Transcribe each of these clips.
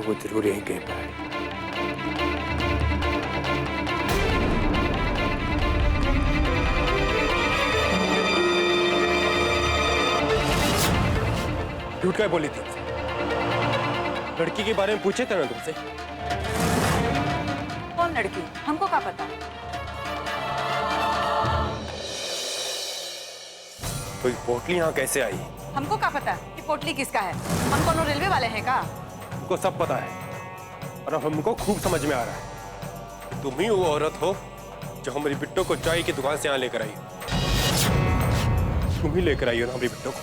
वो जरूर यहीं कहीं पर है। झूठ क्या बोली थी? लड़की के बारे में पूछे थे ना तुमसे? कौन लड़की? हमको क्या पता? तो ये पोटली यहाँ कैसे आई? हमको क्या पता कि पोटली किसका है? हम कोनो रेलवे वाले हैं का? हमको सब पता है और अब हमको खूब समझ में आ रहा है कि तुम ही वो औरत हो जो हमारी बिट्टो को चाय की दुकान से यहाँ लेकर आई। तुम ही लेकर आई हो ना हमारी बिट्टो को।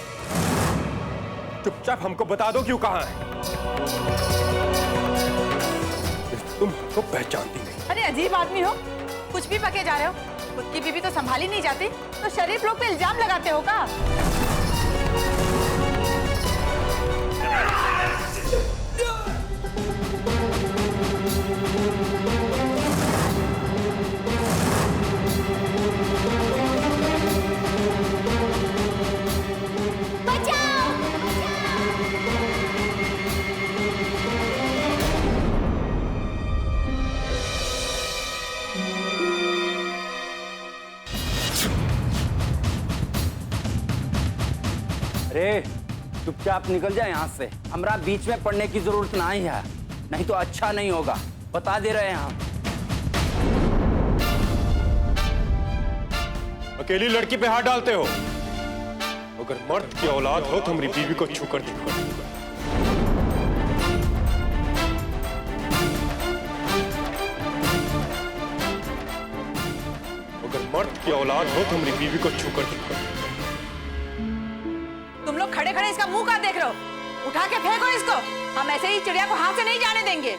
चुपचाप हमको बता दो क्यों कहाँ है। तुम हमको पहचानती नहीं। अरे अजीब आदमी हो, कुछ भी पके जा रहे हो। खुद की बीवी तो संभाली नहीं जाती तो शरीफ लोग पे इल्जाम लगाते हो का? अरे चुपचाप निकल जाए यहाँ से। हमरा बीच में पड़ने की जरूरत नहीं है, नहीं तो अच्छा नहीं होगा। बता दे रहे हैं हम। अकेली लड़की पे हाथ डालते हो? अगर मर्द की औलाद हो तो हमारी बीवी को छू कर दिखो। अगर मर्द की औलाद हो तो हमारी बीवी को छू कर दिखो। तुम लोग खड़े खड़े इसका मुंह का देख रहे हो? उठा के फेंको इसको। हम ऐसे ही चिड़िया को हाथ से नहीं जाने देंगे।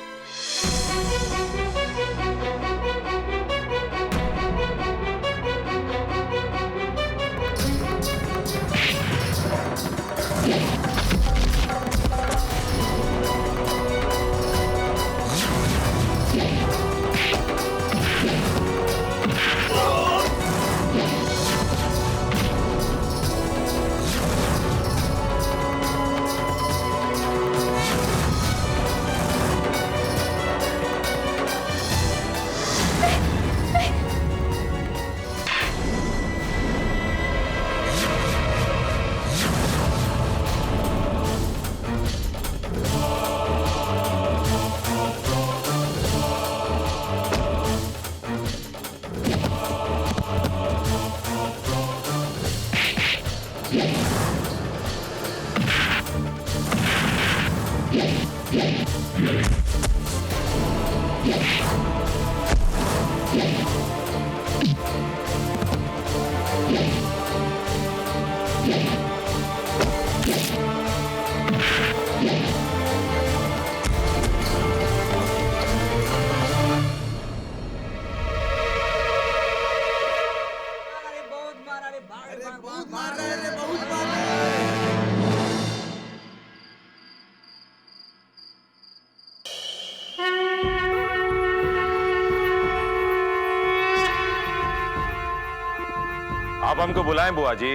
आप हमको बुलाएं बुआ जी।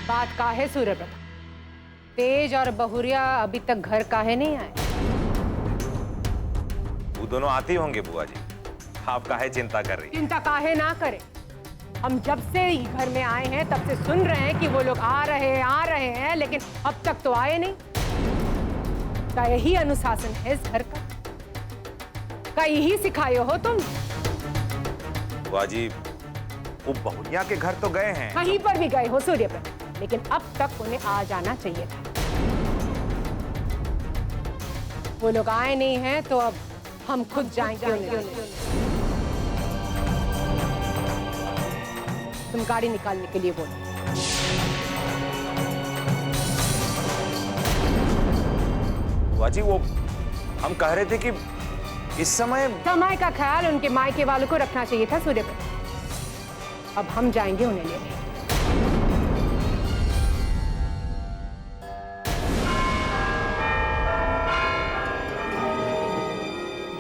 बात काहे सूर्यप्रताप? तेज और बहुरिया अभी तक घर काहे नहीं आए? वो दोनों आती होंगे बुआ जी, आप काहे चिंता कर रही? चिंता काहे ना करे। हम जब से घर में आए हैं तब से सुन रहे हैं कि वो लोग आ रहे हैं, लेकिन अब तक तो आए नहीं। का यही अनुशासन है इस घर का? का यही सिखाए हो तुम? बुआ जी, वो बहुरिया के घर तो गए हैं। कहीं पर भी गए हो सूर्यप्रताप, लेकिन अब तक उन्हें आ जाना चाहिए था। वो लोग आए नहीं हैं तो अब हम खुद जाएंगे। तुम गाड़ी निकालने के लिए बोलो। बुआ जी, वो हम कह रहे थे कि इस समय समय का ख्याल उनके मायके वालों को रखना चाहिए था सूर्य प्रताप। अब हम जाएंगे उन्हें लेने।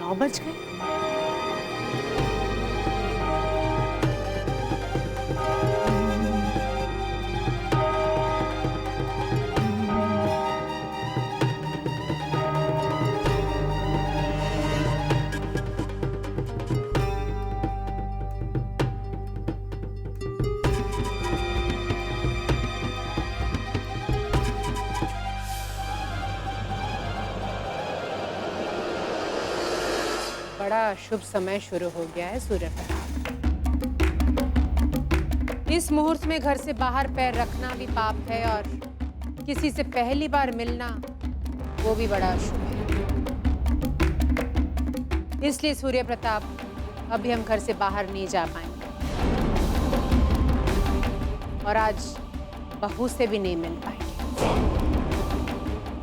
9 बज गए। बड़ा शुभ समय शुरू हो गया है सूर्य प्रताप। इस मुहूर्त में घर से बाहर पैर रखना भी पाप है और किसी से पहली बार मिलना वो भी बड़ा अशुभ है। इसलिए सूर्य प्रताप अभी हम घर से बाहर नहीं जा पाएंगे और आज बहू से भी नहीं मिल पाएंगे।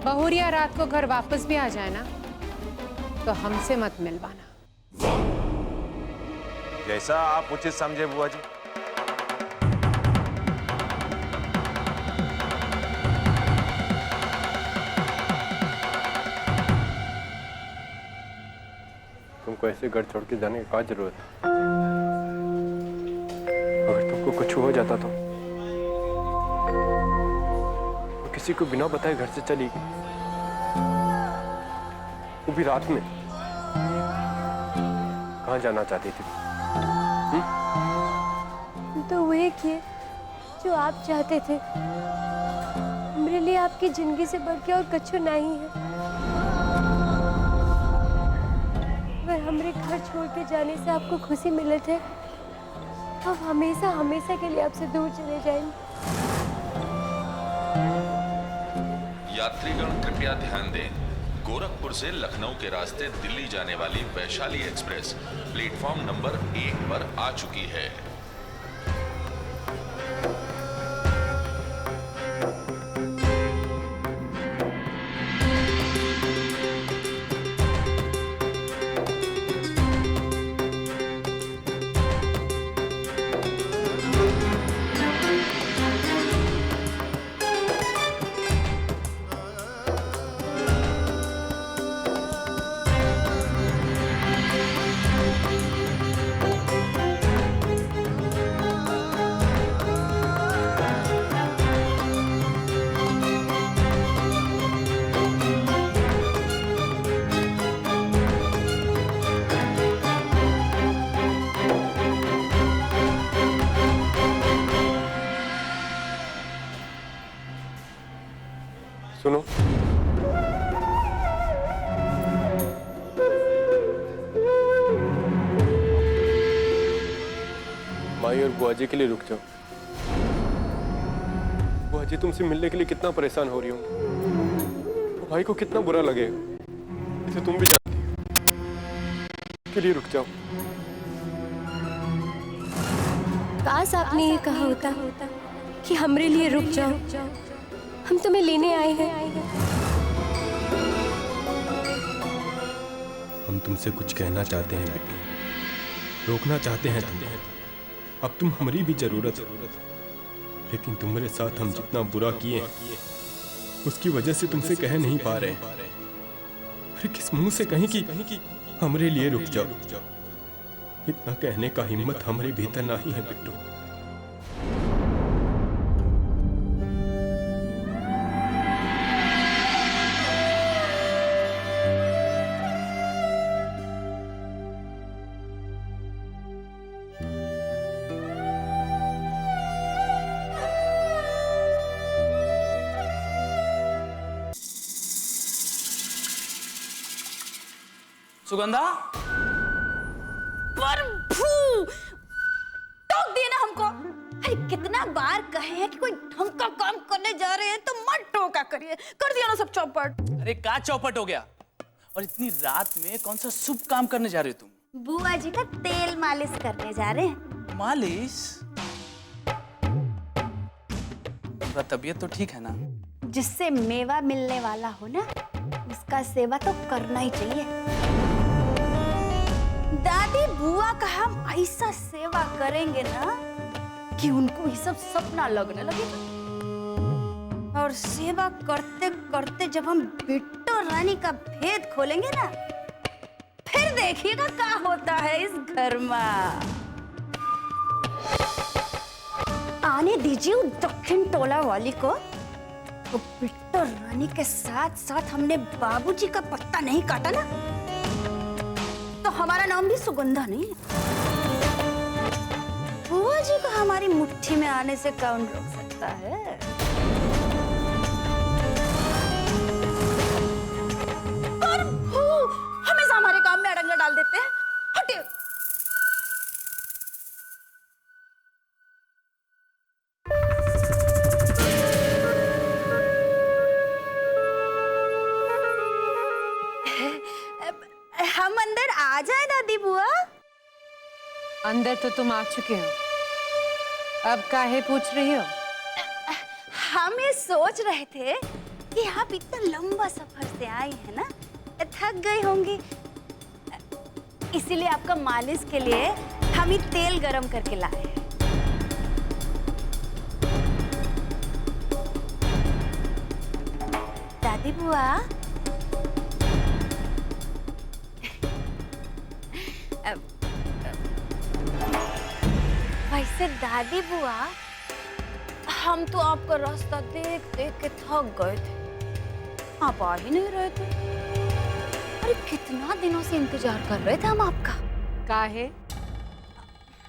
बहुरिया रात को घर वापस भी आ जाए ना तो हमसे मत मिलवाना। जैसा आप उचित समझे बुआ जी। तुमको ऐसे घर छोड़ के जाने की क्या जरूरत है? अगर तुमको कुछ हो जाता तो किसी को बिना बताए घर से चली गई, वो भी रात में। कहाँ जाना चाहती थी? तो वही किए जो आप चाहते थे। मेरे लिए आपकी जिंदगी से बढ़ के और कछु नहीं है। अगर हमारे घर छोड़ के जाने से आपको खुशी मिले थे, अब हमेशा हमेशा के लिए आपसे दूर चले जाएंगे। यात्रीगण कृपया ध्यान दें, गोरखपुर से लखनऊ के रास्ते दिल्ली जाने वाली वैशाली एक्सप्रेस प्लेटफॉर्म नंबर 1 पर आ चुकी है। सुनो, माई और बुआ जी के लिए रुक जाओ। बुआ जी तुमसे मिलने के लिए कितना परेशान हो रही हूँ, तो भाई को कितना बुरा लगेगा, इसे तुम भी जानती हो। के लिए रुक जाओ। काश आपने ये कहा होता कि हमरे लिए रुक जाओ, हम तुम्हें लेने आए हैं। हम तुमसे कुछ कहना चाहते हैं बेटी, रोकना चाहते हैं तुम्हें। अब तुम हमारी भी जरूरत है, लेकिन तुम्हारे साथ हम जितना बुरा किए उसकी वजह से तुमसे कह नहीं पा रहे। अरे किस मुंह से कहें कि हमारे लिए रुक जाओ। इतना कहने का हिम्मत हमारे भीतर नहीं है बिट्टू। सुगंधा, प्रभु टोक दिए ना हमको। अरे कितना बार कहे हैं कि कोई ढंग का काम करने जा रहे हैं तो मत टोका करिए। कर दिया ना सब चौपट। अरे का चौपट हो गया? और इतनी रात में कौन सा शुभ काम करने जा रहे हो तुम? बुआ जी का तेल मालिश करने जा रहे हैं। मालिश? तबीयत तो ठीक है ना? जिससे मेवा मिलने वाला हो ना, उसका का सेवा तो करना ही चाहिए। दादी बुआ का हम ऐसा सेवा करेंगे ना कि उनको ये सब सपना लगने लगेगा। और सेवा करते करते जब हम बिट्टो रानी का भेद खोलेंगे ना, फिर देखिएगा क्या होता है इस घर में। आने दीजिए उस दक्षिण टोला वाली को। वो बिट्टो रानी के साथ साथ हमने बाबूजी का पत्ता नहीं काटा ना, तो हमारा नाम भी सुगंधा नहीं है। बुआ जी को हमारी मुट्ठी में आने से कौन रोक सकता है? हमेशा हमारे काम में अड़ंगा डाल देते हैं। हटिए। हम अंदर आ जाए दादी बुआ? अंदर तो तुम आ चुके हो, अब काहे पूछ रही हो? हम ये सोच रहे थे कि आप इतना लंबा सफर से आई है ना, थक गई होंगी, इसीलिए आपका मालिश के लिए हम ही तेल गरम करके लाए हैं। दादी बुआ, वैसे दादी बुआ, हम तो आपका रास्ता देख देख के थक गए थे, आप आ ही नहीं रहे थे। अरे कितना दिनों से इंतजार कर रहे थे हम आपका। काहे?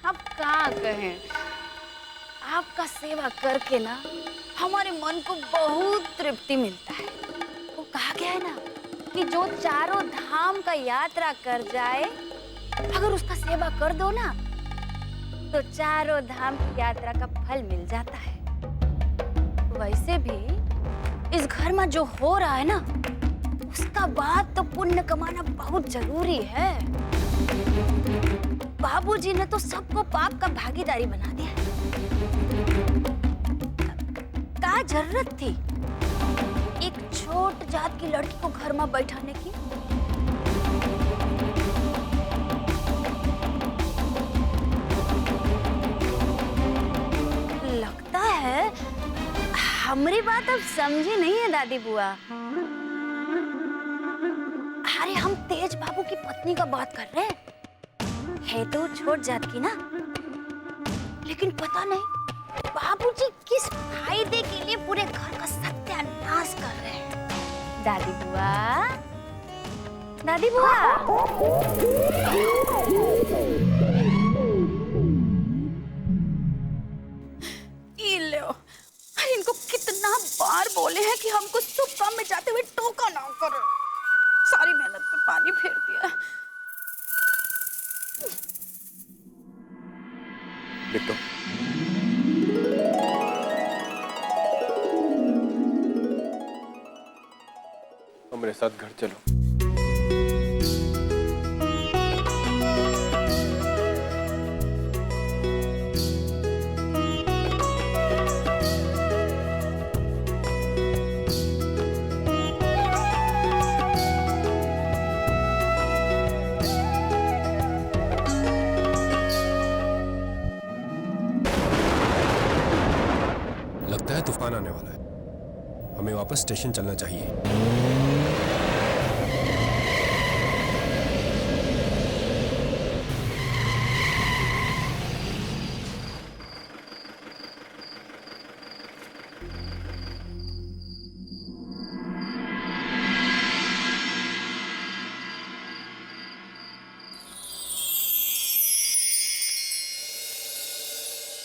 आप क्या कहें, आपका सेवा करके ना हमारे मन को बहुत तृप्ति मिलता है। वो कहा गया है ना कि जो चारों धाम का यात्रा कर जाए, अगर उसका सेवा कर दो ना, तो चारों धाम की यात्रा का फल मिल जाता है। वैसे भी इस घर में जो हो रहा है ना, उसका बाद तो पुण्य कमाना बहुत जरूरी है। बाबूजी ने तो सबको पाप का भागीदारी बना दिया है। क्या जरूरत थी एक छोट जात की लड़की को घर में बैठाने की? लगता है हमारी बात अब समझी नहीं है दादी बुआ। अरे हम तेज बाबू की पत्नी का बात कर रहे हैं। है तो छोट जात की ना, लेकिन पता नहीं बाबूजी किस फायदे के लिए पूरे घर का सत्यानाश कर रहे हैं। दादी बुआ, दादी बुआ, ये लो, इनको कितना बार बोले हैं कि हमको शुभ काम में जाते हुए टोका ना करो। सारी मेहनत पे पानी फेर दिया। बिट्टो, हमारे साथ घर चलो। लगता है तूफान आने वाला है, हमें वापस स्टेशन चलना चाहिए।